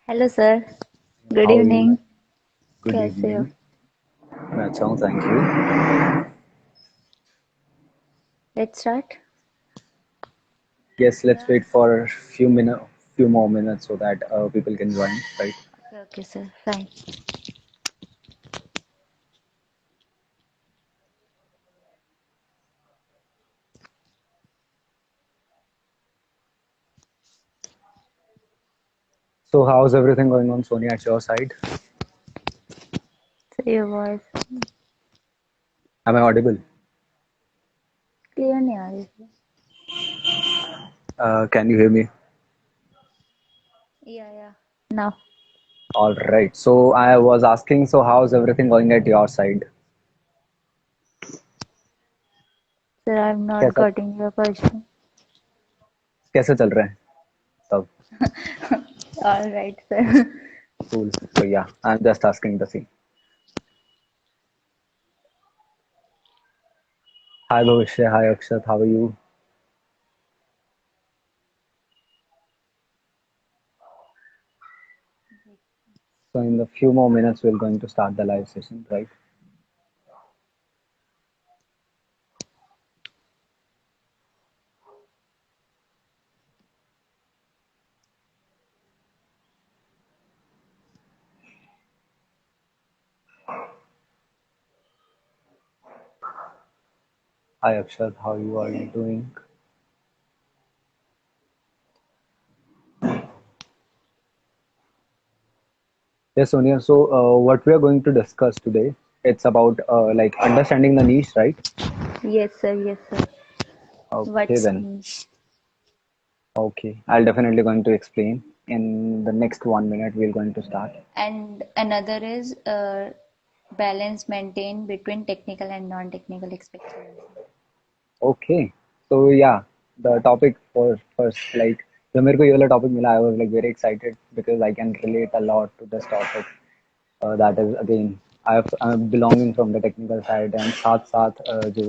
Hello sir, good how are you? Evening. Good कैसे हो? Evening. मैं अच्छा हूँ, thank you. Let's start. Yes, let's या wait for few more minutes so that people can join, right? Okay okay sir, fine. So how's everything going on, Sonia, at your side? Sir your voice Am I audible? Clear नहीं आ रही थी। Can you hear me? या now. All right. So I was asking, so how's everything going at your side? Sir I am not कैसा getting your question. कैसे चल रहे हैं सब? Alright sir. Cool. So yeah, I'm just asking the same. Hi Bhavishya, hi Akshat, how are you? So in a few more minutes, we're going to start the live session, right? Hi Akshat, how you are you doing? Yes, Sonia. So, what we are going to discuss today, it's about like understanding the niche, right? Yes sir, yes sir. Okay, what's then. Okay, I'll definitely going to explain. In the next 1 minute, we're going to start. And another is balance maintain between technical and non technical expectations. Okay, so yeah, the topic for first, like, जब मेरे को ये वाला topic मिला, I was like very excited because I can relate a lot to this topic. That is again, I'm belonging from the technical side and साथ साथ जो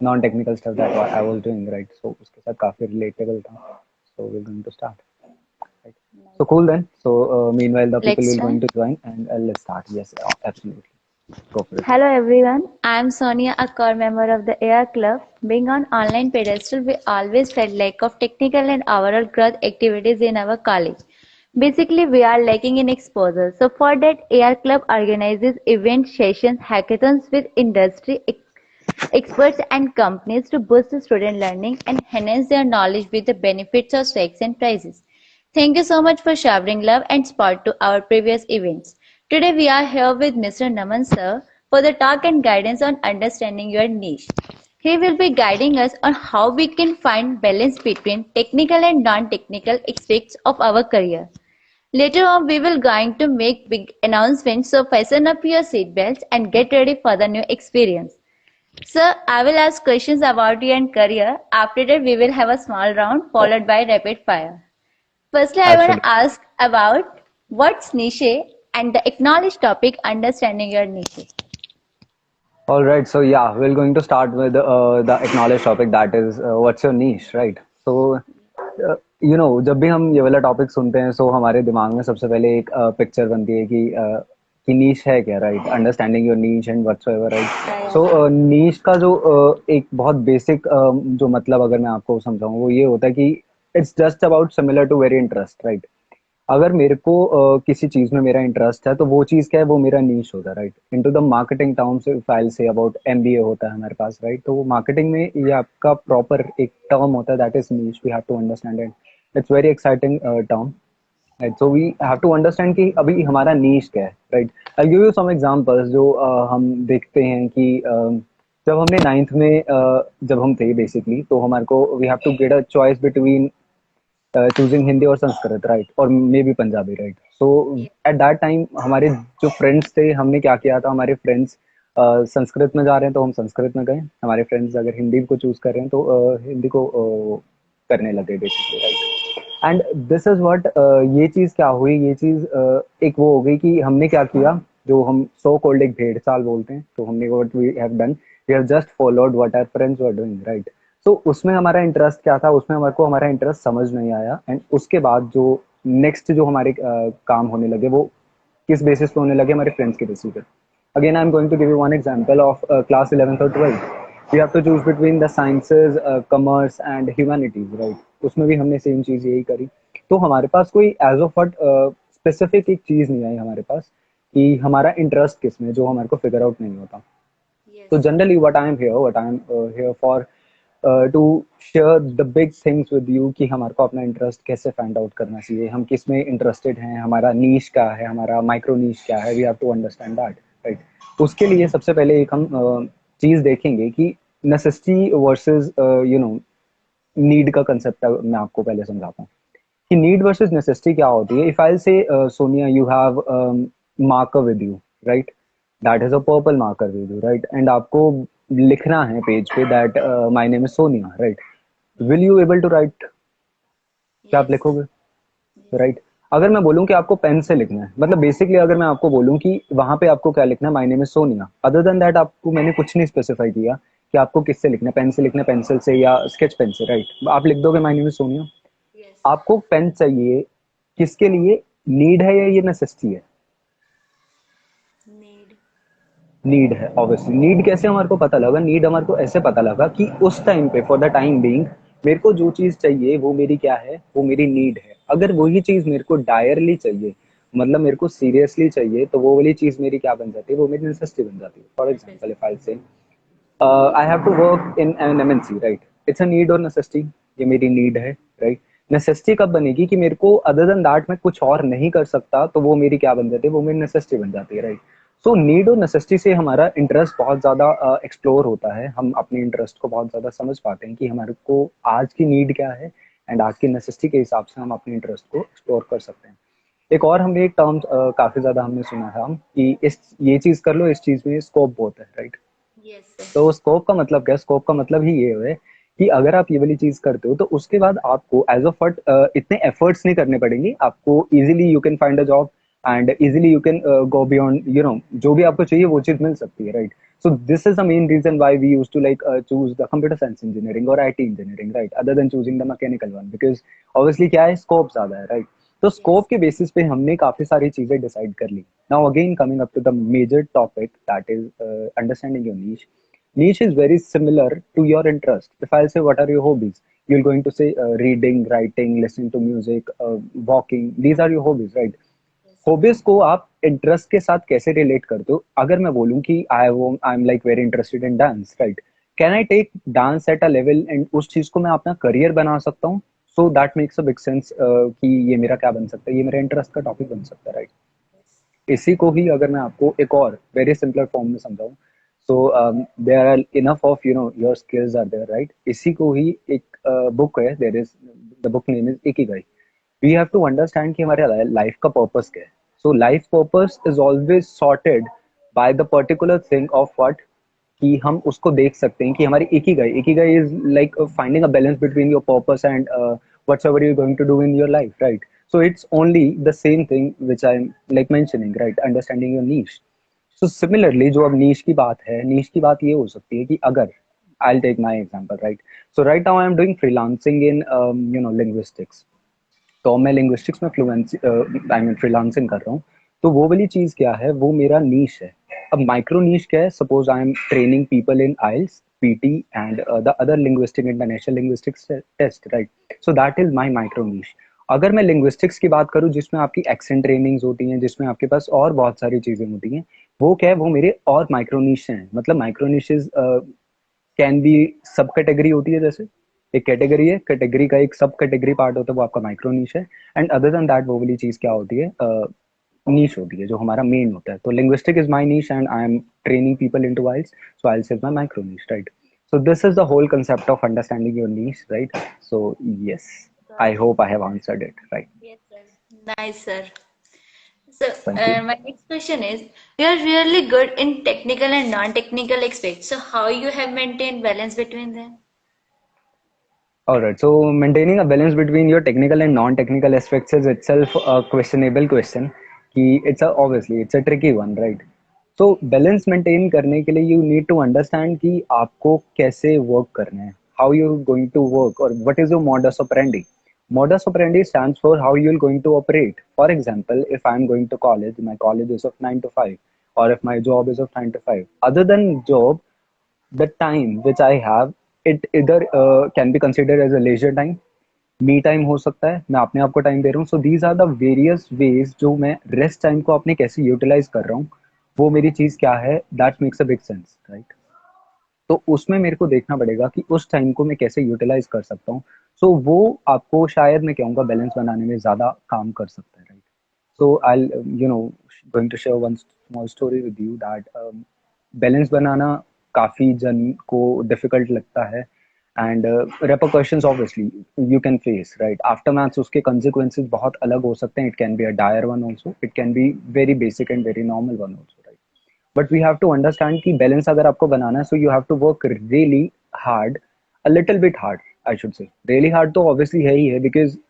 non-technical stuff that I was doing, right? So उसके साथ काफी relatable था. So we're going to start. Right. So cool then. So meanwhile, the people let's will going start. to join and let's start. Yes, absolutely. Go for it. Hello everyone, I am Sonia, a core member of the AR Club. Being on online pedestal, we always felt lack of technical and overall growth activities in our college. Basically, we are lacking in exposure. So for that, AR Club organizes event sessions, hackathons with industry experts and companies to boost student learning and enhance their knowledge with the benefits of stacks and prizes. Thank you so much for showering love and support to our previous events. Today we are here with Mr. Naman sir for the talk and guidance on understanding your niche. He will be guiding us on how we can find balance between technical and non-technical aspects of our career. Later on, we will going to make big announcements, so fasten up your seatbelts and get ready for the new experience. Sir, I will ask questions about you and career. After that, we will have a small round followed by rapid fire. Firstly, I want to Absolutely. ask about what's niche and the acknowledged topic understanding your niche. All right. So yeah, we're going to start with the acknowledged topic that is what's your niche, right? So जब भी हम ये वाला topic सुनते हैं सो हमारे दिमाग में सबसे पहले एक पिक्चर बनती है कि नीश है क्या, right? Understanding your niche and whatsoever, right? Yeah, yeah. सो नीश का जो एक बहुत बेसिक जो मतलब अगर मैं आपको समझाऊं वो ये होता है कि it's just about similar to very interest, right? अगर मेरे को किसी चीज में मेरा इंटरेस्ट है तो वो चीज क्या है, वो मेरा नीश होता है, right? Into the marketing terms if I say about MBA होता है हमारे पास, राइट? तो वो मार्केटिंग में ये आपका प्रॉपर एक टर्म होता है that is niche, we have to understand it. It's very exciting term. Right, so we have to understand कि अभी हमारा नीश क्या है, right. I give you some examples जो हम देखते हैं कि जब हमने नाइन्थ में जब हम थे बेसिकली, तो हमारे को we have to get a choice between choosing Hindi और संस्कृत, राइट, और maybe Punjabi, right. So at that time हमारे जो फ्रेंड्स थे, हमने क्या किया था, हमारे फ्रेंड्स संस्कृत में जा रहे हैं तो हम संस्कृत में गए, हमारे फ्रेंड्स अगर हिंदी को चूज कर रहे हैं तो हिंदी को करने लगे basically, right. And this is what, ये चीज क्या हुई, ये चीज एक वो हो गई कि हमने क्या किया, जो हम सो कॉल्ड एक भेड़ चाल बोलते हैं, तो हमने what we have done, we have just followed what our friends were doing, right. तो उसमें हमारा इंटरेस्ट क्या था, उसमें हमारे को हमारा इंटरेस्ट समझ नहीं आया, एंड उसके बाद जो नेक्स्ट जो हमारे काम होने लगे, वो किस बेसिस पे होने लगे, हमारे फ्रेंड्स के बेसिस पे। Again I am going to give you one example of class 11th और 12th। We have to choose between the sciences, commerce and humanities, right. उसमें भी हमने सेम चीज यही करी। तो हमारे पास कोई एज ऑफ वट स्पेसिफिक एक चीज नहीं आई हमारे पास कि हमारा इंटरेस्ट किस में, जो हमारे को फिगर आउट नहीं होता। So Yes. generally, what I am here for, to share the big things with you कि हमारे को अपना इंटरेस्ट कैसे फाइंड आउट करना चाहिए, हम किस में इंटरेस्टेड हैं, हमारा नीश क्या है, हमारा माइक्रो नीश क्या है, we have to understand that, right. उसके लिए सबसे पहले एक हम चीज देखेंगे कि नेसेसिटी वर्सेस नीड का कंसेप्ट मैं आपको पहले समझाता हूँ कि नीड वर्सेस नेसेसिटी क्या होती है। If I say Sonia you have marker with you, right, that is a purple marker with you, right, and आपको लिखना है पेज पे that my name is Sonia, right. Will you able to write? क्या आप Yes. लिखोगे? Yes. राइट। अगर मैं बोलूं कि आपको पेन से लिखना है, मतलब बेसिकली अगर मैं आपको बोलूं कि वहां पे आपको क्या लिखना है, my name is Sonia, other than that आपको मैंने कुछ नहीं स्पेसिफाई किया कि आपको किससे लिखना है, पेन से लिखना है, पेंसिल से या स्केच पेन से, राइट। आप लिख दोगे my name is Sonia. Yes. आपको पेन चाहिए किसके लिए? नीड है या ये नेसेसिटी है? Need. नीड है, ऑब्वियसली। नीड कैसे हमारे को पता लगा? नीड हमारे को ऐसे पता लगा कि उस टाइम पे फॉर द टाइम बीइंग मेरे को जो चीज चाहिए वो मेरी क्या है, वो मेरी नीड है। अगर वही चीज मेरे को डायरली चाहिए, मतलब मेरे को सीरियसली चाहिए, तो वो वाली चीज मेरी क्या बन जाती है, वो मेरी नेसेसिटी बन जाती है। For example, if I say I have to work in an MNC, right, it's a need और नेसेसिटी? ये मेरी नीड है, राइट। नेसेसिटी कब बनेगी कि मेरे को अदर देन दैट मैं कुछ और नहीं कर सकता, तो वो मेरी क्या बन जाती है, वो मेरी नेसेसिटी बन जाती है, राइट। सो नीड और नेसेसिटी से हमारा इंटरेस्ट बहुत ज्यादा एक्सप्लोर होता है, हम अपने इंटरेस्ट को बहुत ज्यादा समझ पाते हैं कि हमारे को आज की नीड क्या है, एंड आज की नेसेसिटी के हिसाब से हम अपने इंटरेस्ट को एक्सप्लोर कर सकते हैं। एक और हमने एक टर्म काफी ज्यादा हमने सुना था कि इस ये चीज कर लो, इस चीज में स्कोप बहुत है, राइट। Yes. तो स्कोप का मतलब क्या? स्कोप का मतलब ही ये है कि अगर आप ये वाली चीज करते हो तो उसके बाद आपको एज ऑफ फट इतने एफर्ट्स नहीं करने पड़ेंगे, आपको easily you can find a job, and easily you can go beyond, जो भी आपको चाहिए वो चीज मिल सकती है, right. So this is the main reason why we used to like choose the computer science engineering और IT engineering, right, other than choosing the mechanical one, because obviously क्या है, स्कोप ज्यादा है, राइट। तो स्कोप Yes. के basis पे हमने काफी सारी चीजें डिसाइड कर ली। Now again coming up to the major topic, that is understanding your niche. Niche is very similar to your interest. If I'll say what are your hobbies, you're going to say reading, writing, listening to music, walking. These are your hobbies, right? Yes. Hobbies को आप interest के साथ कैसे relate करते हो? अगर मैं बोलूं कि I am like very interested in dance, right, can I take dance at a level and उस चीज को मैं अपना करियर बना सकता हूँ? So that makes a big sense कि ये मेरा क्या बन सकता है, ये मेरा इंटरेस्ट का टॉपिक बन सकता है, राइट। Yes. इसी को ही अगर मैं आपको एक और वेरी सिंपलर फॉर्म में समझाऊं, so there are enough of your skills are there, right. इसी को ही एक बुक है, there is the book name is Ikigai. We have to understand कि हमारे लाइफ का पर्पस क्या है। So life purpose is always sorted by the particular thing of what, कि हम उसको देख सकते हैं कि हमारी ikigai is like finding a balance between your purpose and whatsoever you're going to do in your life, right? So it's only the same thing which I'm like mentioning, right? Understanding your niche. So similarly, जो अब niche की बात है, niche की बात ये हो सकती है कि अगर I'll take my example, right? So right now I'm doing freelancing in linguistics. तो मैं लिंग्विस्टिक्स में फ्लुएंसी आई मीन फ्रीलांसिंग कर रहा हूँ। तो वो वाली चीज क्या है, वो मेरा नीश है। अब माइक्रो नीश क्या है? Suppose I am training people in IELTS, PTE and the other linguistic international linguistics test, right. So that is my micro niche. अगर मैं लिंग्विस्टिक्स की बात करूँ जिसमें आपकी एक्सेंट ट्रेनिंग्स होती हैं, जिसमें आपके पास और बहुत सारी चीजें होती हैं, वो क्या है, वो मेरे और माइक्रो नीश हैं। मतलब माइक्रो नीशेज कैन बी सब कैटेगरी होती है, जैसे एक कैटेगरी है, कैटेगरी का एक सब कैटेगरी पार्ट होता है वो आपका माइक्रो नीश है, एंड अदर देन दैट वो वाली चीज क्या होती है, नीश होती है जो हमारा मेन होता है. तो linguistic is my niche and I am training people into IELTS, so IELTS is my micro niche, right? So this is the whole concept of understanding your niche, right? So yes, I Got it. hope I have answered it right. Yes, sir. Nice, sir. So, Thank you. my next question is, you are really good in technical and non-technical aspects. So, how you have maintained balance between them? All right. So maintaining a balance between your technical and non-technical aspects is itself a questionable question. कि it's a obviously it's a tricky one, right? So balance maintain करने के लिए you need to understand कि आपको कैसे work करना है, how you're going to work, or what is your modus operandi. Modus operandi stands for how you're going to operate. For example, if I'm going to college, my college is of 9 to 5, or if my job is of 9 to 5. Other than job, the time which I have, it either can be considered as a leisure time, me time हो सकता है, मैं अपने आप को time दे रहा हूँ. So these are the various ways जो मैं रेस्ट टाइम को अपने कैसे यूटिलाइज कर रहा हूँ, वो मेरी चीज क्या है, that makes a big sense, right? तो उसमें मेरे को देखना पड़ेगा कि उस टाइम को मैं कैसे यूटिलाइज कर सकता हूँ. सो वो आपको शायद मैं कहूँगा बैलेंस बनाने में ज्यादा काम कर सकता है, right? So I'll, going to share one small story with you that balance बनाना काफी जन को डिफिकल्ट लगता है, and repercussions obviously you can face, right? Aftermaths उसके consequences बहुत अलग हो सकते हैं. It can be a dire one also, it can be very basic and very normal one also, right? But we have to understand कि balance अगर आपको बनाना है, so you have to work really hard, a little bit hard, I should say. Really hard तो obviously है ही है, because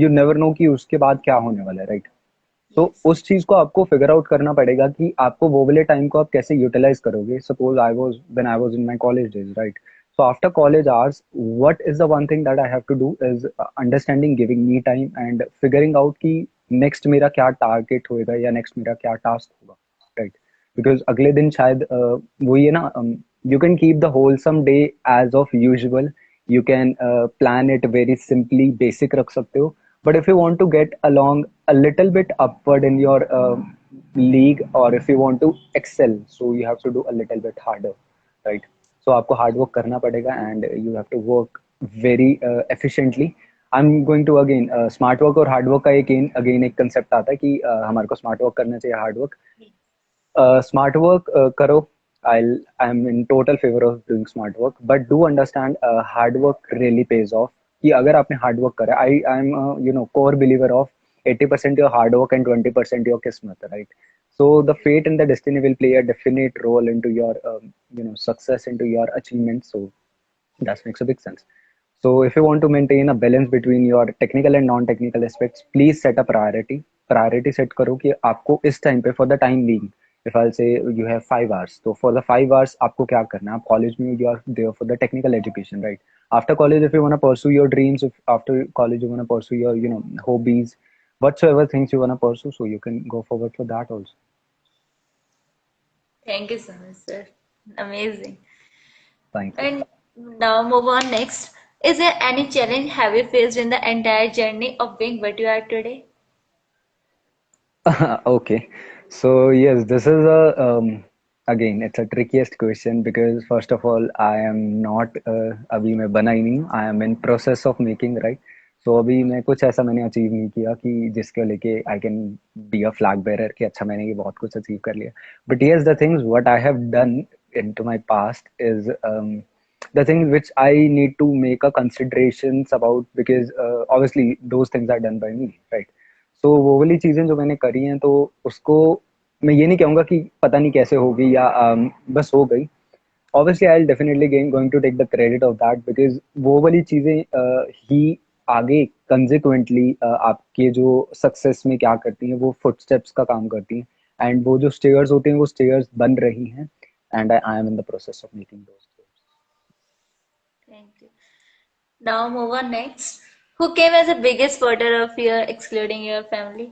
you never know कि उसके बाद क्या होने वाला है, right? तो Yes. उस चीज को आपको फिगर आउट करना पड़ेगा कि आपको वो वाले टाइम को आप कैसे यूटिलाइज करोगे. Suppose I was in my college days, right? So after college hours, what is the one thing that I have to do is understanding, giving me time and figuring out कि next मेरा क्या target होएगा या next मेरा क्या task होगा, right? Because अगले दिन शायद वही है ना, you can keep the wholesome day as of usual, you can plan it very simply, basic रख सकते हो. But if you want to get along a little bit upward in your league, or if you want to excel, so you have to do a little bit harder, right? So आपको hard work करना पड़ेगा, and you have to work very efficiently. I'm going to again smart work और hard work का again एक concept आता है कि हमारे को smart work करना चाहिए, hard work. Smart work करो. I'm in total favor of doing smart work, but do understand hard work really pays off. कि अगर आपने हार्ड वर्क करा, I'm core believer of 80% your hard work and 20% your kismet, right? So the fate and the destiny will play a definite role into your success, into your achievement. So that makes a big sense. So if you want to maintain a balance between your technical and non-technical aspects, please set a priority. Priority set करो कि आपको इस time पे, for the time being, if I'll say you have 5 hours, so for the 5 hours आपको क्या करना है? आप college में you are there for the technical education, right? After college, if you want to pursue your dreams, if after college you want to pursue your hobbies, whatsoever things you want to pursue, so you can go forward for that also. Thank you so much, sir. Amazing. Thank you. And now move on next. Is there any challenge have you faced in the entire journey of being what you are today? Okay, so yes, this is a again it's a trickiest question, because first of all I am not अभी मैं बना ही नहीं हूँ. I am in process of making, right? So अभी मैं कुछ ऐसा मैंने अचीव नहीं किया कि जिसके लेके I can be a flag bearer कि अच्छा मैंने ये बहुत कुछ अचीव कर लिया. But yes, the things what I have done into my past is the things which I need to make a considerations about, because obviously those things are done by me, right? So वो वाली चीजें जो मैंने करी हैं, तो उसको मैं ये नहीं कहूँगा कि पता नहीं कैसे होगी या बस हो गई. Obviously I'll definitely going to take the credit of that, because वो वाली चीजें ही आगे consequently आपके जो सक्सेस में क्या करती हैं, वो फुटस्टेप्स का काम करती हैं, एंड वो जो स्टेयर्स होते हैं वो स्टेयर्स बन रही हैं, and I M in the process of making those. Thank you. Now move on next. Who came as the biggest supporter of your excluding your family?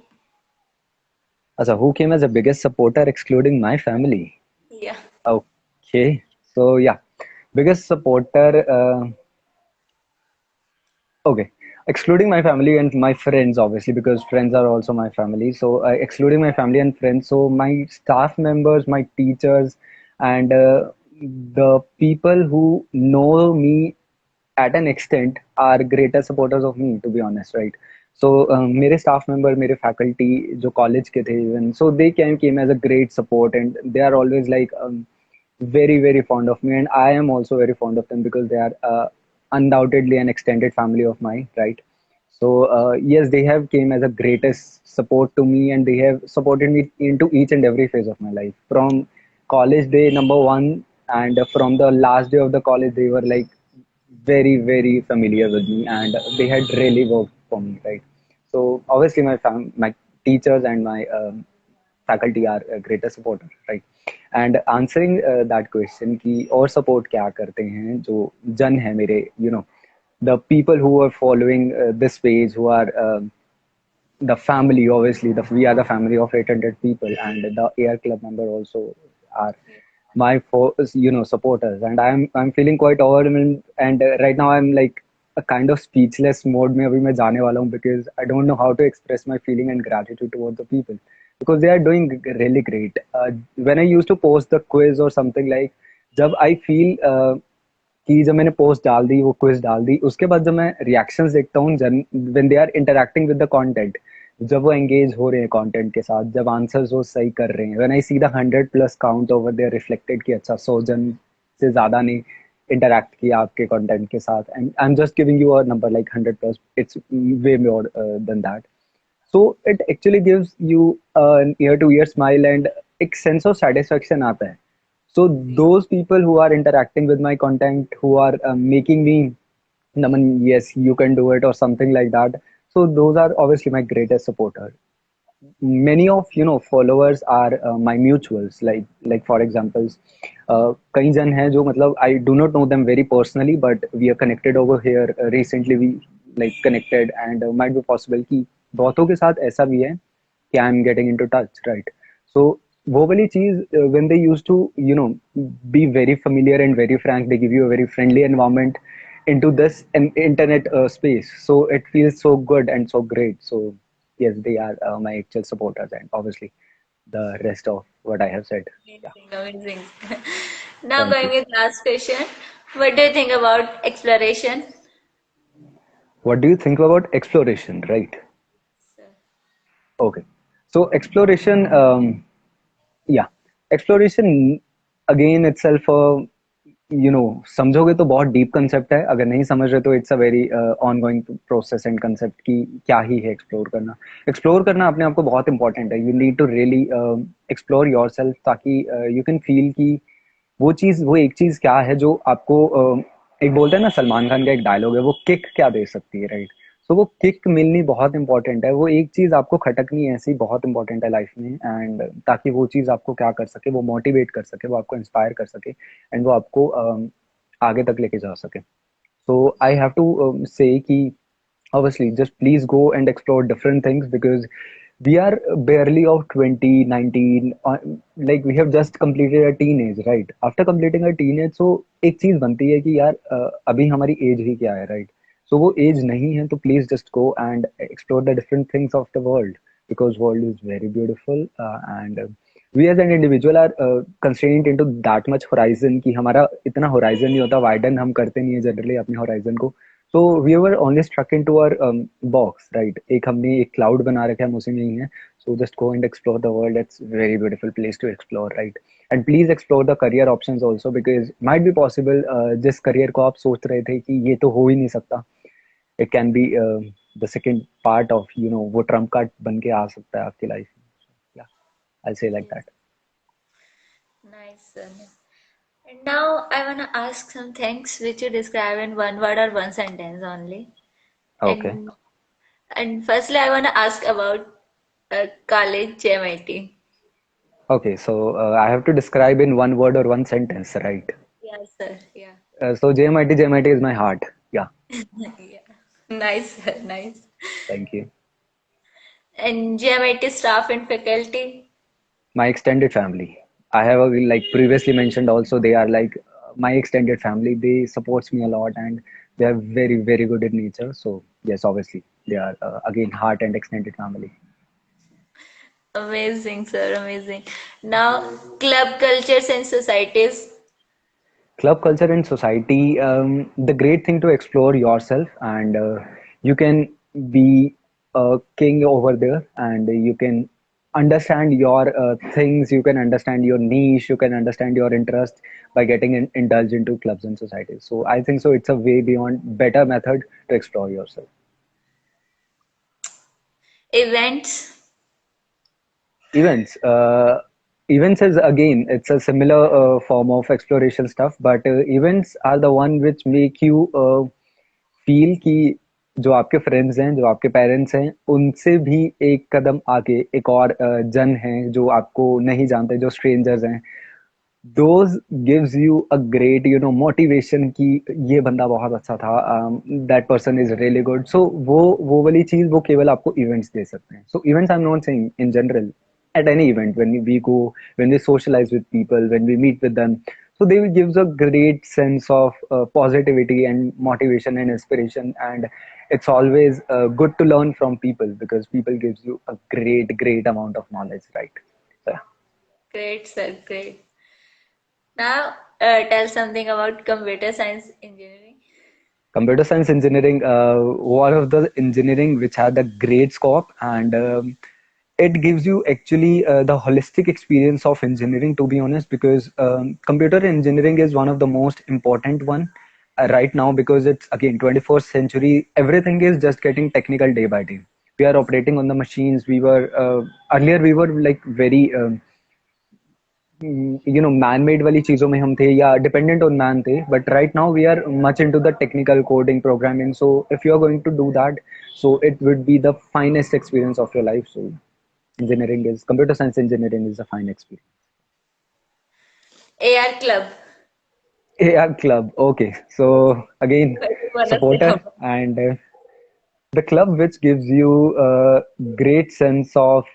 अच्छा, who came as the biggest supporter excluding my family? Yeah. Okay, so yeah, biggest supporter. Okay, excluding my family and my friends, obviously, because friends are also my family. So excluding my family and friends, so my staff members, my teachers, and the people who know me at an extent are greater supporters of me, to be honest, right? So मेरे staff member, मेरे faculty जो college के थे even, so they came as a great support, and they are always like very fond of me, and I am also very fond of them because they are undoubtedly an extended family of mine, right? So yes, they have came as a greatest support to me, and they have supported me into each and every phase of my life. From college day number one, and from the last day of the college, they were like very familiar with me, and they had really worked for me, right? So obviously, my teachers and my faculty are a greater supporter, right? And answering that question कि और support क्या करते हैं जो जन है मेरे, you know, the people who are following this page, who are the family, obviously we are the family of 800 people, and the air club member also are my supporters, and I'm feeling quite overwhelmed, and right now I'm like a kind of speechless mode में अभी मैं जाने वाला हूँ, because I don't know how to express my feeling and gratitude towards the people, because they are doing really great. When I used to post the quiz or something, like जब I feel कि जब मैंने post डाल दी, वो quiz डाल दी, उसके बाद जब मैं रिएक्शंस देखता हूँ, when they are interacting with the content, जब वो एंगेज हो रहे हैं कंटेंट के साथ, जब आंसर्स वो सही कर रहे हैं, when I see the 100+ count over there reflected कि अच्छा 100 जन से ज्यादा ने इंटरेक्ट किया आपके कंटेंट के साथ, and I am just giving you a number like 100+, it's way more than that. So it actually gives you an ear to ear smile and एक sense of satisfaction आता है. So those people who are interacting with my content, who are making me, Naman, yes, you can do it or something like that. So those are obviously my greatest supporters. Many of followers are my mutuals, like for examples, कई जन हैं जो मतलब I do not know them very personally, but we are connected over here. Recently we like connected, and might be possible कि बहुतों के साथ ऐसा भी है कि I am getting into touch, right? So वो वाली चीज, when they used to be very familiar and very frank, they give you a very friendly environment into this internet space, so it feels so good and so great. So yes, they are my actual supporters, and obviously the rest of what I have said. Yeah, Amazing, amazing. Now thank going you. with last question. What do you think about exploration? What do you think about exploration, right? Okay, so exploration, yeah, exploration again itself, समझोगे तो बहुत deep concept है, अगर नहीं समझ रहे तो it's a very on going process and concept कि क्या ही है एक्सप्लोर करना अपने आप को बहुत इंपॉर्टेंट है. You need to really explore yourself, ताकि यू कैन फील कि वो एक चीज क्या है जो आपको एक बोलते हैं ना, सलमान खान का एक डायलॉग है, वो किक क्या दे सकती है, राइट? सो वो किक मिलनी बहुत इंपॉर्टेंट है, वो एक चीज आपको खटकनी ऐसी बहुत इंपॉर्टेंट है लाइफ में, एंड ताकि वो चीज आपको क्या कर सके, वो मोटिवेट कर सके, वो आपको इंस्पायर कर सके, एंड वो आपको आगे तक लेके जा सके. सो आई हैव टू से कि obviously just please go and explore different things, because we are barely of 20, 19, like we have just completed a teenage, right? After completing a teenage, so एक चीज बनती है कि यार अभी हमारी एज ही क्या है, राइट? सो वो एज नहीं है, तो please just go and explore the different things of the world, because world is very beautiful, and we as an individual are constrained into that much horizon कि हमारा इतना horizon नहीं होता, widen हम करते नहीं है जनरली अपने horizon को. So we were only stuck into our box, right? एक हमने एक cloud बना रखा है, हम उसी में ही हैं. So just go and explore the world. It's a very beautiful place to explore, right? And please explore the career options also, because might be possible जिस career को आप सोच रहे थे कि ये तो हो ही नहीं सकता, it can be the second part of वो trump card बन के आ सकता है आपकी life में. Yeah, I'll say like Yes. that. Nice, Sonia. And now I want to ask some things which you describe in one word or one sentence only. Okay. And firstly, I want to ask about college JMIT. Okay, so I have to describe in one word or one sentence, right? Yes, sir. Yeah. So JMIT is my heart. Yeah, Yeah. Nice, sir. Nice. thank you. And JMIT staff and faculty. My extended family. I have like previously mentioned also, they are like my extended family. They supports me a lot, and they are very good in nature. So yes, obviously they are again heart and extended family. Amazing, sir. Amazing. Now, club cultures and societies. Club culture in society, the great thing to explore yourself, and you can be a king over there, and you can understand your things, you can understand your niche, you can understand your interest by getting indulged into clubs and societies. So I think so it's a way beyond better method to explore yourself. Events. Events. Events is again, it's a similar form of exploration stuff, but events are the one which make you feel कि जो आपके friends हैं, जो आपके parents हैं, उनसे भी एक कदम आगे एक और जन हैं जो आपको नहीं जानते, जो स्ट्रेंजर्स हैं, those gives you a great motivation कि ये बंदा बहुत अच्छा था, that person is really good. So वो वाली चीज वो केवल आपको इवेंट्स दे सकते हैं. So events I am not saying in general, at any event when we go, when we socialize with people, when we meet with them, so they will gives a great sense of positivity and motivation and inspiration, and it's always good to learn from people because people gives you a great amount of knowledge, right? So, yeah. Great, sir. Great. Now, tell something about computer science engineering. Computer science engineering, one of the engineering which had a great scope, and it gives you actually the holistic experience of engineering, to be honest, because computer engineering is one of the most important one right now, because it's again 21st century, everything is just getting technical day by day. We are operating on the machines. We were earlier we were like very man-made वाली चीजों में हम थे या dependent on man थे, but right now we are much into the technical coding programming. So if you are going to do that, so it would be the finest experience of your life. So engineering is computer science engineering is a fine experience. AR Club. AR club, okay, so again, Wanna say supporter, about and the club which gives you a great sense of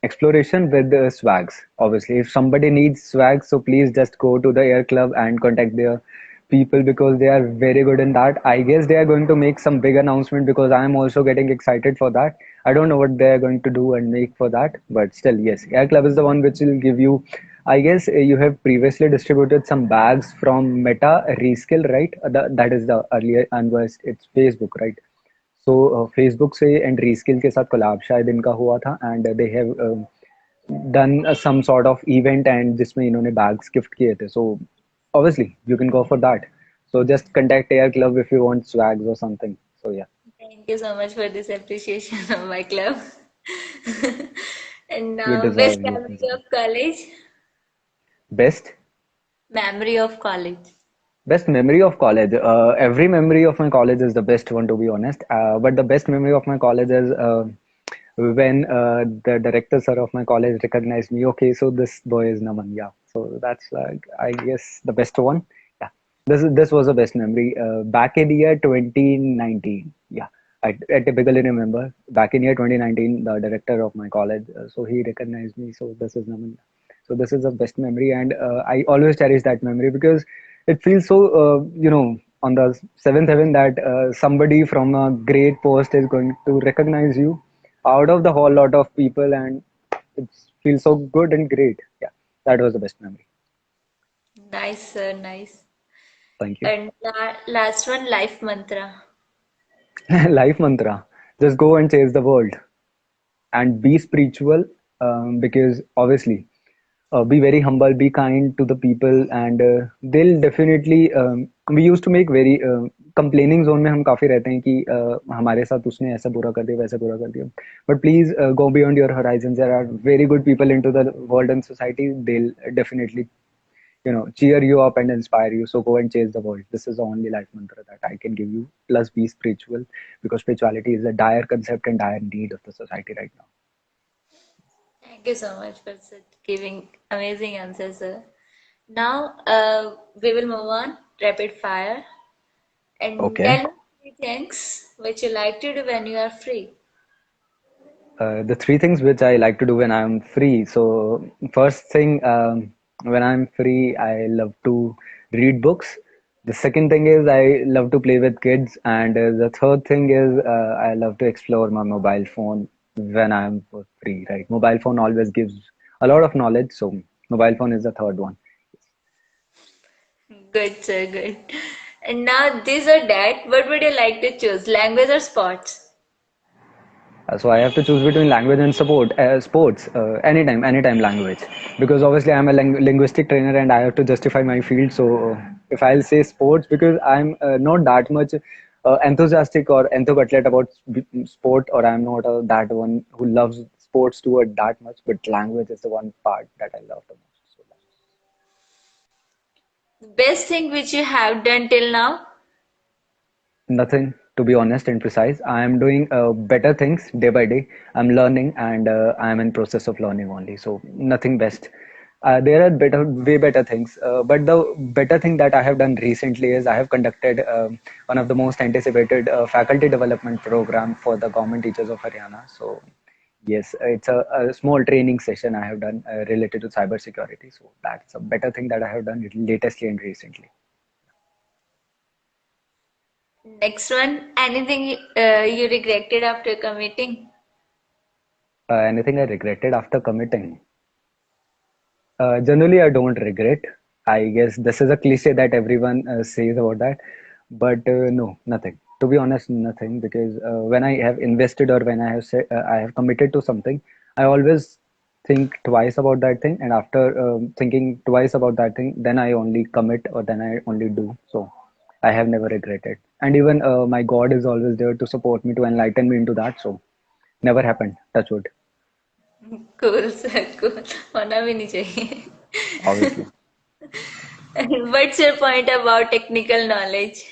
exploration with the swags. Obviously, if somebody needs swag, so please just go to the air club and contact their people because they are very good in that. I guess they are going to make some big announcement because I am also getting excited for that. I don't know what they are going to do and make for that, but still, yes, air club is the one which will give you. I guess you have previously distributed some bags from Meta Reskill, right? That is the earlier unversed. It's Facebook, right? So Facebook से and reskill के साथ collab शायद इनका हुआ था, and they have done some sort of event and जिसमें इन्होंने bags gift किए थे. सो obviously you can go for that. So just contact air club if you want swags or something. So yeah, Thank you so much for this appreciation of my club. And you now, best deserve, you memory deserve. of college. Best Memory of college. Best memory of college. Every memory of my college is the best one, to be honest. But the best memory of my college is when the director sir of my college recognized me. Okay, so this boy is Naman. Yeah, so that's I guess the best one. Yeah, this was the best memory. Back in year 2019. Yeah, I typically remember back in year 2019, the director of my college. So he recognized me. So this is Naman. So this is the best memory, and I always cherish that memory because it feels so, on the seventh heaven that somebody from a great post is going to recognize you out of the whole lot of people, and it feels so good and great. Yeah, that was the best memory. Nice, sir. Nice. Thank you. And last one, life mantra. Life mantra: just go and chase the world and be spiritual, because obviously be very humble, be kind to the people, and they'll definitely we used to make very complaining zone में हम काफी रहते हैं कि हमारे साथ उसने ऐसा बुरा कर दिया वैसा बुरा कर दिया, but please go beyond your horizons. There are very good people into the world and society. They'll definitely cheer you up and inspire you. So go and chase the world. This is the only life mantra that I can give you. Plus be spiritual, because spirituality is a dire concept and dire need of the society right now. Thank you so much for giving amazing answers, sir. Now, we will move on rapid fire and Okay. tell me three things which you like to do when you are free. The three things which I like to do when I'm free. So, first thing, when I'm free, I love to read books. The second thing is I love to play with kids, and the third thing is I love to explore my mobile phone when I'm free. Right, mobile phone always gives a lot of knowledge, so mobile phone is the third one. Good, sir, good. And now this or that, what would you like to choose, language or sports? So I have to choose between language and sports. Anytime language, because obviously I'm a linguistic trainer and I have to justify my field. So if I'll say sports, because I'm not that much enthusiastic or enthusiastic about sport, or I'm not that one who loves sports toward that much. But language is the one part that I love the most. So Best thing which you have done till now? nothing, to be honest and precise. I am doing better things day by day. I'm learning and I am in process of learning only. So nothing best. There are way better things. But the better thing that I have done recently is I have conducted one of the most anticipated faculty development program for the government teachers of Haryana. So yes, it's a small training session I have done related to cyber security. So that's a better thing that I have done latestly and recently. Next one, anything you regretted after committing? Anything I regretted after committing? Generally, I don't regret. I guess this is a cliche that everyone says about that, but no, nothing. To be honest, nothing. Because when I have invested or when I have committed to something, I always think twice about that thing, and after thinking twice about that thing, then I only commit or then I only do. So I have never regretted, and even my God is always there to support me, to enlighten me into that. So never happened. Touch wood, Cool, sir, cool. होना भी नहीं चाहिए. obviously. What's your point about technical knowledge?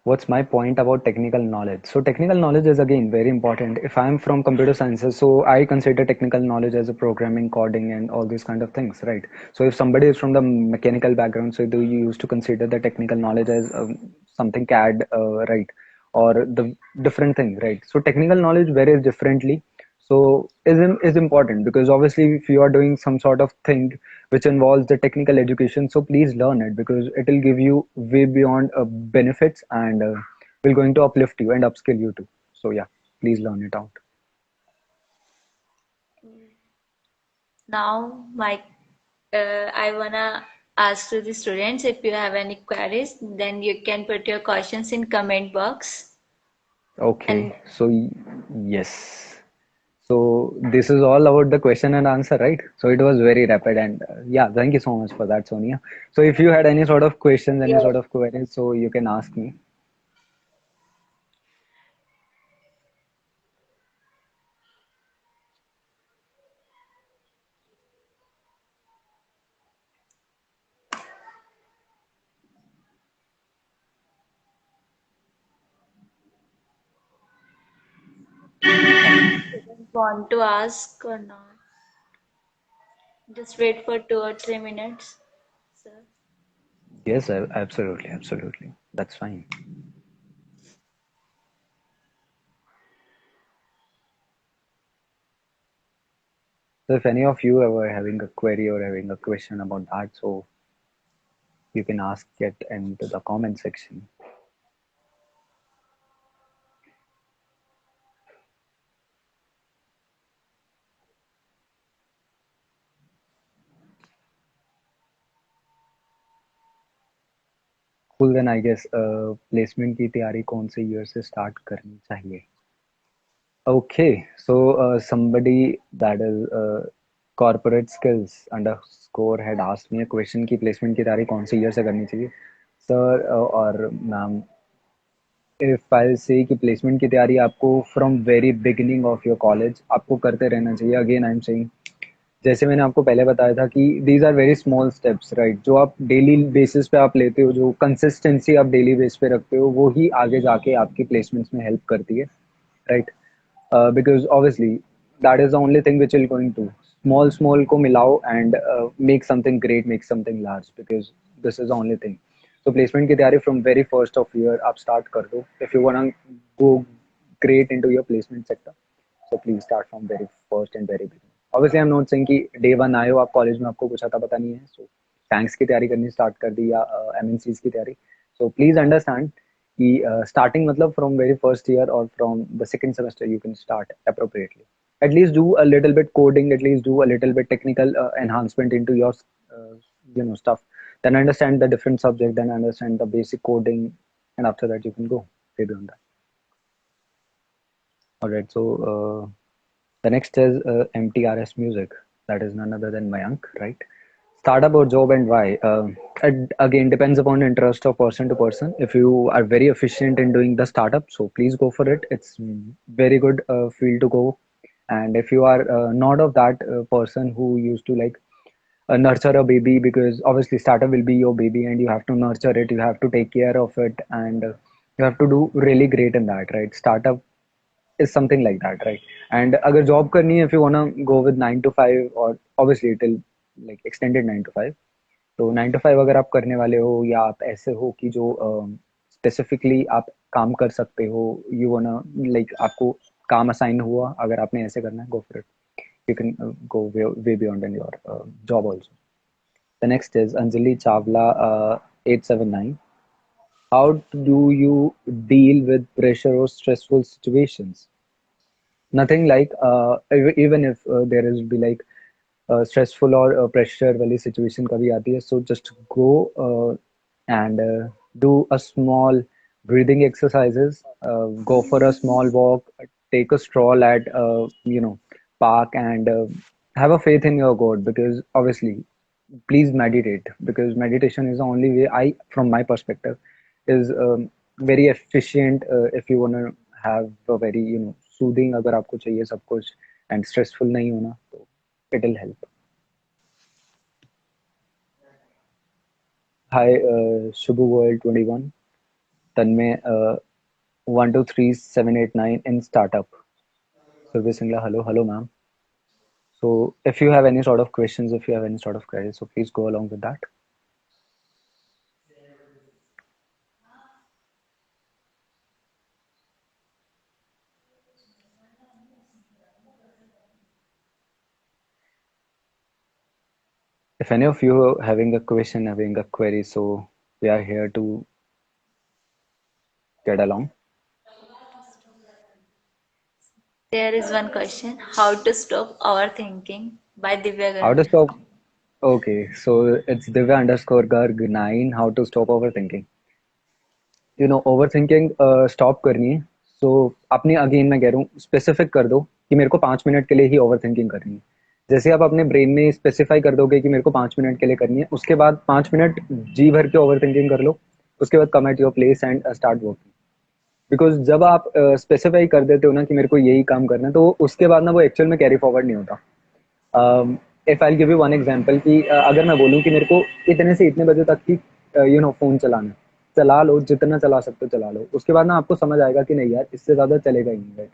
What's my point about technical knowledge? So technical knowledge is again very important. If I'm from computer sciences, so I consider technical knowledge as a programming, coding, and all these kind of things, right? So if somebody is from the mechanical background, so do you used to consider the technical knowledge as something CAD, right? Or the different thing, right? So technical knowledge varies differently. So is important, because obviously if you are doing some sort of thing which involves the technical education, so please learn it, because it will give you way beyond benefits, and will going to uplift you and upskill you too. So yeah, please learn it out. Now, I wanna ask to the students, if you have any queries, then you can put your questions in comment box. Okay, And so yes. So this is all about the question and answer, right? So it was very rapid, and yeah, thank you so much for that, Sonia. So if you had any sort of questions, any yes, sort of queries, so you can ask me. any student want to ask or not? Just wait for 2 or 3 minutes, sir. Yes, absolutely, absolutely. That's fine. So if any of you ever having a query or having a question about that, so you can ask it into the comment section. Cool, then I guess placement की तैयारी कौन से year से start करनी चाहिए? Okay, so somebody that is corporate skills underscore had asked me a question कि placement की तैयारी कौन से ईयर से करनी चाहिए? सर और मैम, इफ आई से कि प्लेसमेंट की तैयारी आपको from very beginning of your college आपको करते रहना चाहिए. अगेन आई एम सेइंग, जैसे मैंने आपको पहले बताया था कि these are very small steps, right? जो आप डेली बेसिस पे आप लेते हो, जो कंसिस्टेंसी आप डेली बेस पे रखते हो, वो ही आगे जाके आपकी प्लेसमेंट्स में हेल्प करती है, right? Because obviously that is the only thing which will going to small को मिलाओ and make something great, make something large, because this is the only thing. So placement की तैयारी from very first of year आप start कर दो if you wanna go great into your placement sector. So please start from very first and very beginning. Obviously I'm not saying कि day one आए हो आप college में आपको कुछ आता पता नहीं है, so टैंक्स की तैयारी करनी स्टार्ट कर दी या MNCs की तैयारी. So please understand कि starting मतलब from very first year or from the second semester you can start appropriately. At least do a little bit coding, at least do a little bit technical enhancement into your stuff, then understand the different subject, then understand the basic coding, and after that you can go maybe on that. All right, so the next is MTRS music. That is none other than Mayank, right? Startup or job and why? It again depends upon interest of person to person. If you are very efficient in doing the startup, so please go for it. It's very good field to go. And if you are not of that person who used to like nurture a baby, because obviously startup will be your baby and you have to nurture it, you have to take care of it, and you have to do really great in that, right? Startup is something like that, right? And अगर job करनी है, if you wanna go with 9 to 5 or obviously it will like extended 9 to 5, तो 9 to 5 अगर आप करने वाले हो या आप ऐसे हो कि जो स्पेसिफिकली आप काम कर सकते हो, यू वाना लाइक आपको काम असाइन हुआ, अगर आपने ऐसे करना है, go for it. You can go way beyond in your job also. The next is Anjali Chawla 879. How do you deal with pressure or stressful situations? Nothing like even if there is be like stressful or pressure वाली situation कभी आती है, so just go and do a small breathing exercises, go for a small walk, take a stroll at park, and have a faith in your God, because obviously please meditate, because meditation is the only way, I from my perspective, is very efficient if you want to have a very soothing, अगर आपको चाहिए सब कुछ and stressful नहीं होना, तो it will help. Hi, Shubhu World 21, Tanmay 123789 in startup. Sonia Singla, hello ma'am. So if you have any sort of questions, if you have any sort of queries, so please go along with that. If any of you are having a question, having a query, so we are here to get along. There is one question: How to stop overthinking by Divya How to Garg. stop? Okay, so it's Divya underscore Garg 9. How to stop overthinking? Overthinking stop करनी है, सो अपने again मैं कह रहा हूँ specific कर दो कि मेरे को 5 मिनट के लिए ही ओवरथिंकिंग करनी है. जैसे आप अपने ब्रेन में स्पेसिफाई कर दोगे कि मेरे को 5 मिनट के लिए करनी है, उसके बाद 5 मिनट जी भर के ओवरथिंकिंग कर लो, उसके बाद come at your place and start working. Because जब आप स्पेसिफाई कर देते हो ना कि मेरे को यही काम करना है, तो उसके बाद ना वो एक्चुअल में कैरी फॉरवर्ड नहीं होता. If I give you one example कि अगर मैं बोलूँ कि मेरे को इतने से इतने बजे तक ही फोन चलाना है, चला लो, जितना चला सकते हो चला लो, उसके बाद ना आपको समझ आएगा कि नहीं यार इससे ज्यादा चलेगा ही नहीं, राइट?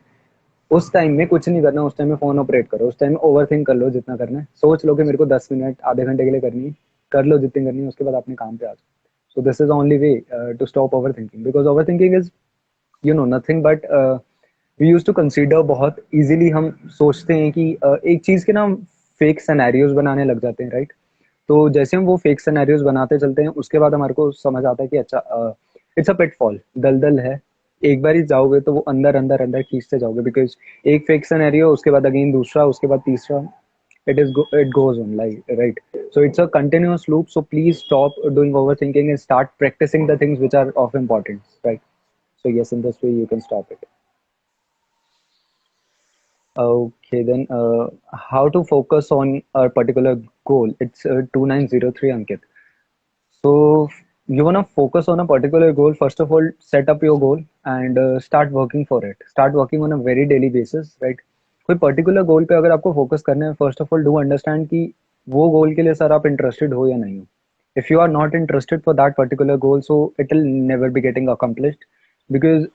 उस टाइम में कुछ नहीं करना, उस टाइम में फोन ऑपरेट करो, उस टाइम में ओवर थिंक कर लो जितना करना है, सोच लो कि मेरे को 10 मिनट आधे घंटे के लिए करनी है, कर लो जितनी करनी है, उसके बाद अपने काम पे आ जाओ. So this is only way to stop overthinking, because overthinking is nothing but we use to consider. बहुत इजीली हम सोचते हैं कि एक चीज के ना फेक सिनेरियोज बनाने लग जाते हैं, राइट? तो जैसे हम वो फेक सिनेरियोज बनाते चलते हैं, उसके बाद हमारे को समझ आता है कि अच्छा इट्स अ पिटफॉल, दलदल है. एक बार ही जाओगे तो वो अंदर अंदर अंदर खींचते जाओगे, बिकॉज एक फेक सिनेरियो, उसके बाद अगेन दूसरा, उसके बाद तीसरा, it goes on like, right? So it's a continuous loop, so please stop doing overthinking and start practicing the things which are of importance, right? So yes, in this way you can stop it. Okay, then how to focus on a particular goal? It's 2903 Ankit. So you want to focus on a particular goal. First of all, set up your goal and start working for it. Start working on a very daily basis, right? कोई particular goal पे अगर आपको focus करना है, first of all do understand कि वो गोल के लिए सर आप इंटरेस्टेड हो या नहीं हो. If you are not interested for that particular goal, so it will never be getting accomplished. Because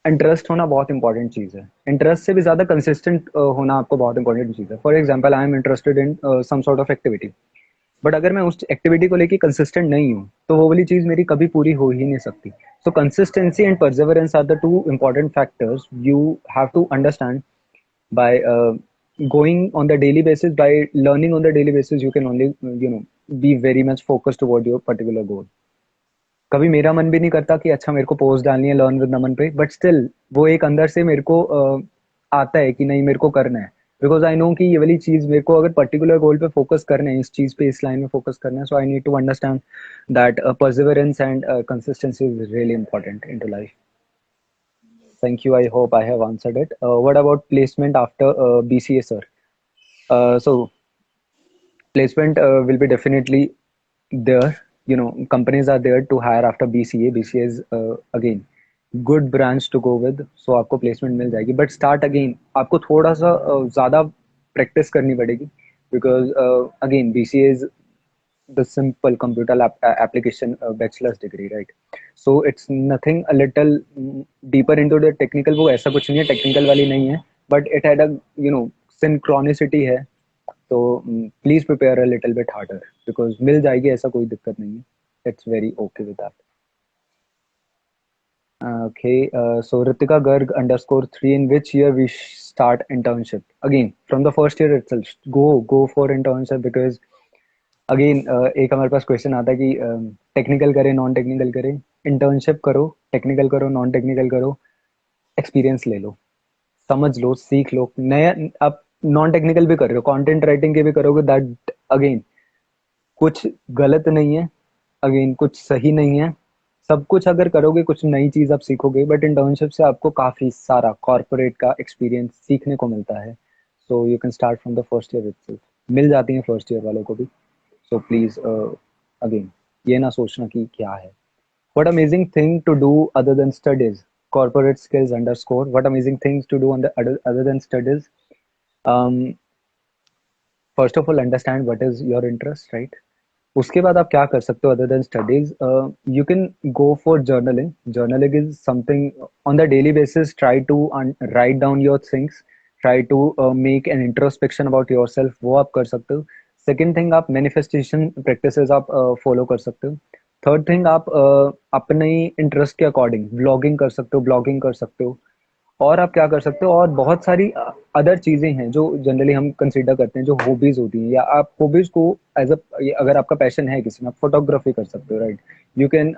interest होना बहुत इंपॉर्टेंट चीज़ है. इंटरेस्ट से भी ज़्यादा कंसिस्टेंट होना आपको बहुत इंपॉर्टेंट चीज़ है. For example, I am interested in some sort of activity, but अगर मैं उस एक्टिविटी को लेके कंसिस्टेंट नहीं हूँ, तो वो वाली चीज़ मेरी कभी पूरी हो ही नहीं सकती. So consistency and perseverance are the two important factors you have to understand. by going on the daily basis, by learning on the daily basis, you can only be very much focused toward your particular goal. कभी मेरा मन भी नहीं करता कि अच्छा मेरे को पोस्ट डालनी है लर्न विद नमन पे, बट स्टिल वो एक अंदर से मेरे को आता है कि नहीं मेरे को करना है. बिकॉज आई नो कि ये वाली चीज मेरे को अगर पर्टिकुलर गोल पे फोकस करना है, इस चीज पे, इस लाइन में फोकस करना है, so I need to understand that perseverance and consistency is really important into life. Thank you. I hope I have answered it. What about placement after BCA, sir? So placement will be definitely there. You know, companies are there to hire after BCA. BCA is again good branch to go with. So आपको placement मिल जाएगी. But start again. आपको थोड़ा सा ज़्यादा practice करनी पड़ेगी because again BCA is the simple computer application bachelor's degree, right? So it's nothing a little deeper into the technical. वो ऐसा कुछ नहीं है, technical वाली नहीं है, but it had a you know synchronicity है. तो please prepare a little bit harder because मिल जाएगी, ऐसा कोई दिक्कत नहीं है. It's very okay with that. Okay, so Ritika Garg underscore 3, in which year we start internship? Again, from the first year itself, go for internship because again एक हमारे पास question आता है कि टेक्निकल करें नॉन टेक्निकल करें. Internship करो, technical करो non technical करो, एक्सपीरियंस ले लो, समझ लो, सीख लो. नया आप नॉन टेक्निकल भी कर रहे हो, कंटेंट राइटिंग के भी करोगे, दैट अगेन कुछ गलत नहीं है, अगेन कुछ सही नहीं है. सब कुछ अगर करोगे कुछ नई चीज आप सीखोगे, बट इंटर्नशिप से आपको काफी सारा कॉर्पोरेट का एक्सपीरियंस सीखने को मिलता है. So you can start from the first year itself. मिल जाती है फर्स्ट ईयर वालों को भी. So please, again, ये ना सोचना कि क्या है. What amazing thing to do other than studies? Corporate skills underscore. What amazing things to do on the other than studies? Um, First of all, understand what is your interest, right? उसके बाद आप क्या कर सकते हो other than studies? You can go for journaling. Journaling is something on the daily basis. Try to write down your things. Try to make an introspection about yourself. वो आप कर सकते हो. सेकेंड थिंग, आप मैनिफेस्टेशन प्रैक्टिसेस आप follow कर सकते हो. थर्ड थिंग, आप अपने इंटरेस्ट के अकॉर्डिंग व्लॉगिंग कर सकते हो, ब्लॉगिंग कर सकते हो. और आप क्या कर सकते हो, और बहुत सारी अदर चीजें हैं जो जनरली हम कंसीडर करते हैं जो हॉबीज होती हैं, या आप हॉबीज को एज अ, अगर आपका पैशन है किसी में, आप फोटोग्राफी कर सकते हो, right. You can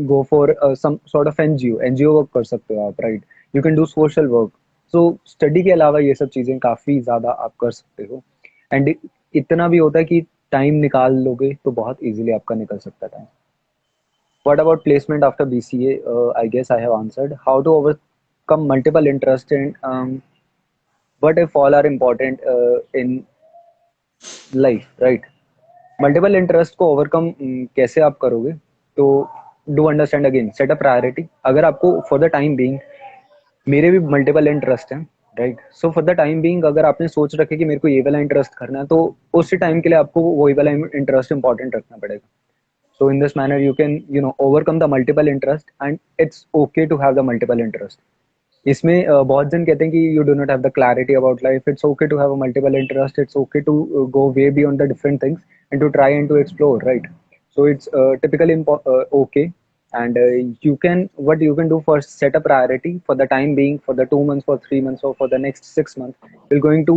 go for some sort of NGO NGO work कर सकते हो आप, right. You can do social work. So study के अलावा ये सब चीजें काफी ज्यादा आप कर सकते हो. एंड इतना भी होता है कि टाइम निकाल लोगे तो बहुत इजीली आपका निकल सकता है time. What about placement after BCA? I guess I have answered. How to overcome multiple interests, and what if all are important in life, right? Multiple interest को ओवरकम कैसे आप करोगे? तो do understand, again set a priority. अगर आपको for the time being, मेरे भी multiple interest हैं, right. So for the time being अगर आपने सोच रखे कि मेरे को ये वाला इंटरेस्ट करना है, तो उस टाइम के लिए आपको वही वाला इंटरेस्ट इंपॉर्टेंट रखना पड़ेगा. So in this manner you can overcome the multiple interest, and it's okay to have the multiple interest. इसमें बहुत जन कहते हैं कि you do not have the clarity about life. It's okay to have a multiple interest. It's okay to go way beyond the different things and to try and to explore, right? So it's typically okay. And you can, what you can do first, set a priority for the time being, for the 2 months, for 3 months, or for the next 6 months. You're going to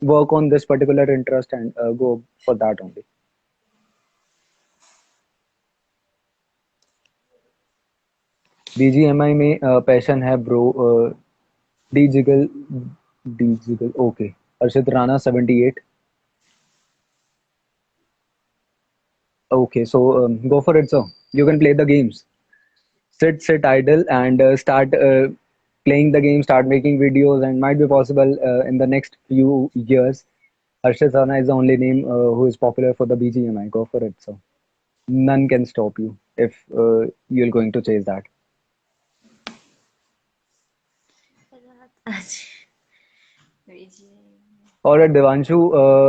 work on this particular interest and go for that only. BGMI में passion है bro. डिजिगल डिजिगल okay. Arshit Rana 78. Okay, so go for it, sir. You can play the games. Sit idle and start playing the game, start making videos, and might be possible in the next few years. Harshit Rana is the only name who is popular for the BGMI. Go for it, sir. None can stop you if you're going to chase that. All right, Devanshu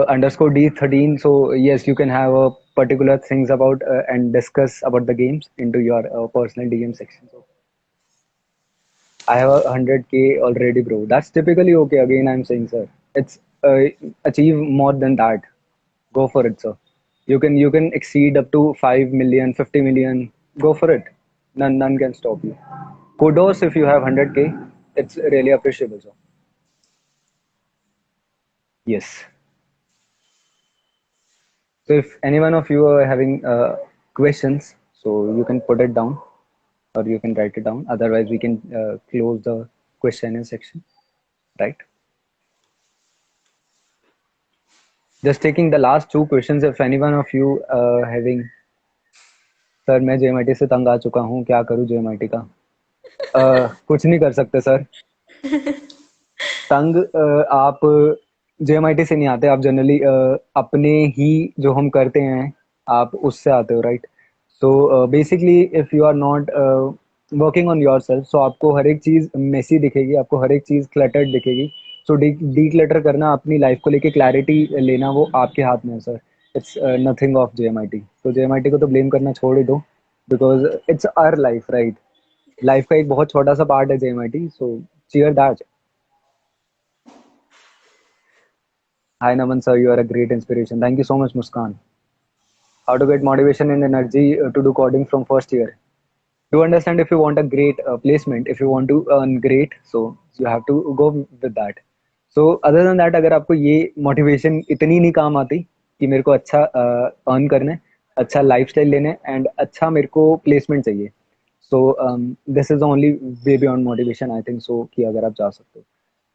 underscore D13. So yes, you can have particular things about and discuss about the games into your personal DM section. So I have 100K already, bro. That's typically okay. Again, I'm saying, sir, it's achieve more than that. Go for it, sir. You can exceed up to 5 million, 50 million. Go for it. None can stop you. Kudos if you have 100K. It's really appreciable, sir. Yes. So if any one of you are having questions, so you can put it down or you can write it down. Otherwise, we can close the questionnaire section, right? Just taking the last two questions. If anyone of you having, sir मैं JMIT से तंग आ चुका हूँ, क्या करूँ JMIT का? कुछ नहीं कर सकते सर. तंग आप जेएमआईटी से नहीं आते, आप जनरली अपने ही जो हम करते हैं आप उससे आते हो, right? So basically if you are not working on yourself, so आपको हर एक चीज़ मेसी दिखेगी, आपको हर एक चीज़ क्लटर्ड दिखेगी. सो डी क्लटर करना, अपनी लाइफ को लेके क्लैरिटी लेना, वो आपके हाथ में है sir. It's nothing of JMIT. तो जेएमआईटी को तो ब्लेम करना छोड़ ही दो, because it's our life, right? Life का एक बहुत छोटा सा पार्ट है JMIT, so cheer that. Hi Naman sir, you are a great inspiration. Thank you so much, Muskan. How to get motivation and energy to do coding from first year? To understand, if you want a great placement, if you want to earn great, so you have to go with that. So other than that, अगर आपको ये motivation इतनी नहीं काम आती कि मेरे को अच्छा earn करना है, अच्छा lifestyle लेना है and अच्छा मेरे को placement चाहिए, so this is the only way beyond motivation, I think so, कि अगर आप जा सकते हो.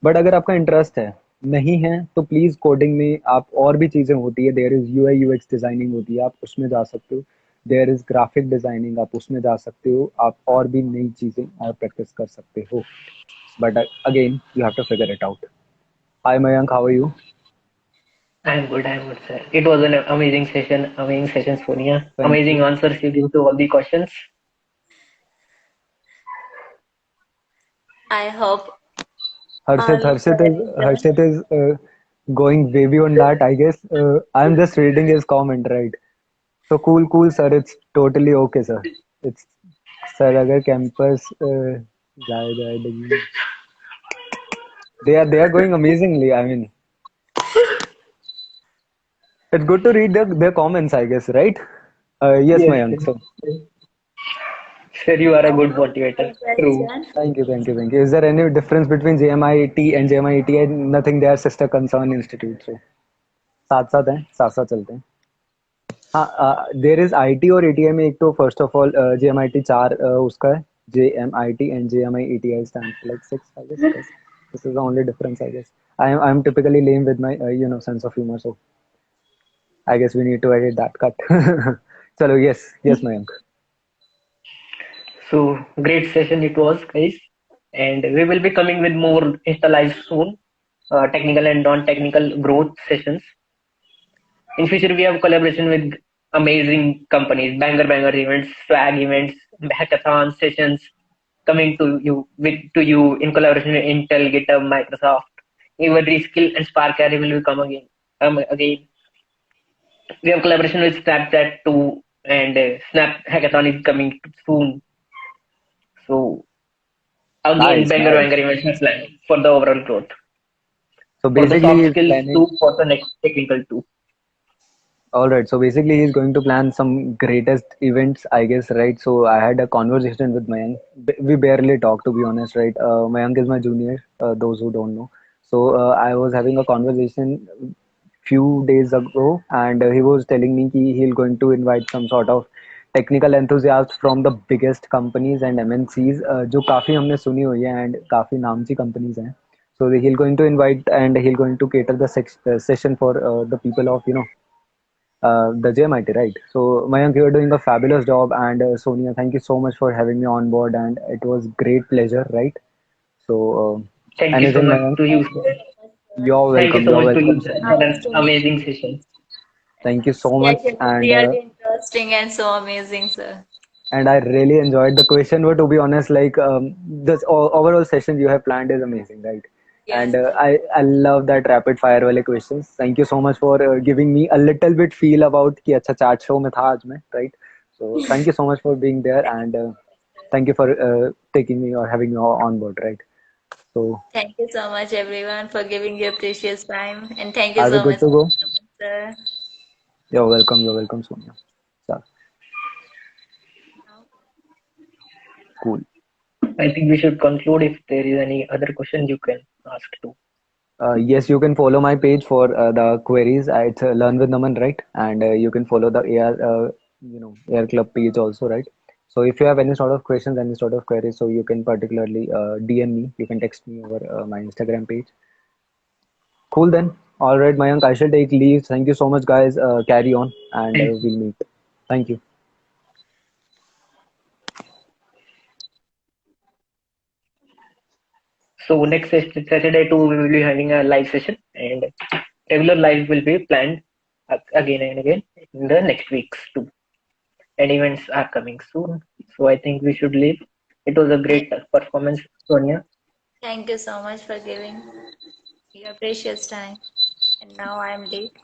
बट अगर आपका इंटरेस्ट है, नहीं है, तो प्लीज कोडिंग में आप और भी चीजें होती है. There is UI UX designing होती है, आप उसमें जा सकते हो. देयर इज ग्राफिक डिजाइनिंग, आप उसमें जा सकते हो. आप और भी नई चीजें प्रैक्टिस कर सकते हो. But again you have to figure it out. Hi Mayank, how are you? I'm good, sir. It was an amazing session, Sonia. Thank Amazing you. answers you give to all the questions. I hope Harshit all Harshit were is enjoying. Harshit is going way beyond that, I guess. I'm just reading his comment, right? So cool, cool, sir. It's totally okay, sir. It's sir. अगर campus जाए जाए लगी, they are going amazingly. I mean, it's good to read their comments, I guess, right? Yes, Yes, Mayank. yes. So Sir, you are a What good was motivator. the True. question? thank you, thank you, thank you. Is there any difference between JMIT and JMIT? Nothing. They are sister concern institute. So साथ साथ हैं, साथ साथ चलते हैं. हाँ, there is IT और ATI में. एक तो फर्स्ट ऑफ ऑल जेएमआईटी चार उसका है. JMIT and JMITI stand for like six, I guess. This is the only difference, I guess. I am typically lame with my sense of humour, so I guess we need to edit that cut. चलो, yes yes Mayank. So great session it was, guys. And we will be coming with more Insta-Live soon. Technical and non-technical growth sessions. In future, we have collaboration with amazing companies, banger events, swag events, hackathon sessions coming to you in collaboration with Intel, GitHub, Microsoft. Even Reskill and Spark Carry will be come again. Again, we have collaboration with Snapchat too, and Snap Hackathon is coming soon. So again, Nice, banger nice. events are planned for the overall growth, So for the basically soft he's skills planning. too, for the next technical too. All right. So basically, he's going to plan some greatest events, I guess, right? So I had a conversation with Mayank. We barely talk, to be honest, right? Mayank is my junior. Those who don't know. So I was having a conversation few days ago, and he was telling me कि he'll going to invite some sort of technical enthusiasts from the biggest companies and MNCs, जो काफी हमने सुनी हुई है and काफी नामची companies हैं. So he'll going to invite and he'll going to cater the session for the people of the JMIT, right? So Mayank, you are doing a fabulous job, and Sonia, thank you so much for having me on board, and it was great pleasure, right? So Thank you so anything, much Mayank? to you, Thank you sir. so much, sir. You're Thank you welcome. so You're much to welcome, you, sir, Sonia. for Nice an to meet amazing you. session. Thank you so much, Session was and really interesting and so amazing, sir. I really enjoyed the question. But to be honest, like this overall session you have planned is amazing, right? Yes, And sir. I love that rapid fire वाले questions. Thank you so much for giving me a little bit feel about कि अच्छा chat show में था आज मैं, right? So thank you so much for being there, and thank you for taking me or having me on board, right? So Thank you so much, everyone, for giving your precious time. And thank you are we so good much, to go? sir. You're welcome. You're welcome, Sonia. So, cool. I think we should conclude. If there is any other question, you can ask too. Yes, you can follow my page for the queries. It's Learn with Naman, right? And you can follow the AR Club page also, right? So if you have any sort of questions, any sort of queries, so you can particularly DM me. You can text me over my Instagram page. Cool then. All right, Mayank, I shall take leave. Thank you so much, guys. Carry on, and Thank we'll meet. Thank you. So next Saturday too, we will be having a live session, and regular live will be planned again and again in the next weeks too. And events are coming soon. So I think we should leave. It was a great performance, Sonia. Thank you so much for giving your precious time. And now I'm late.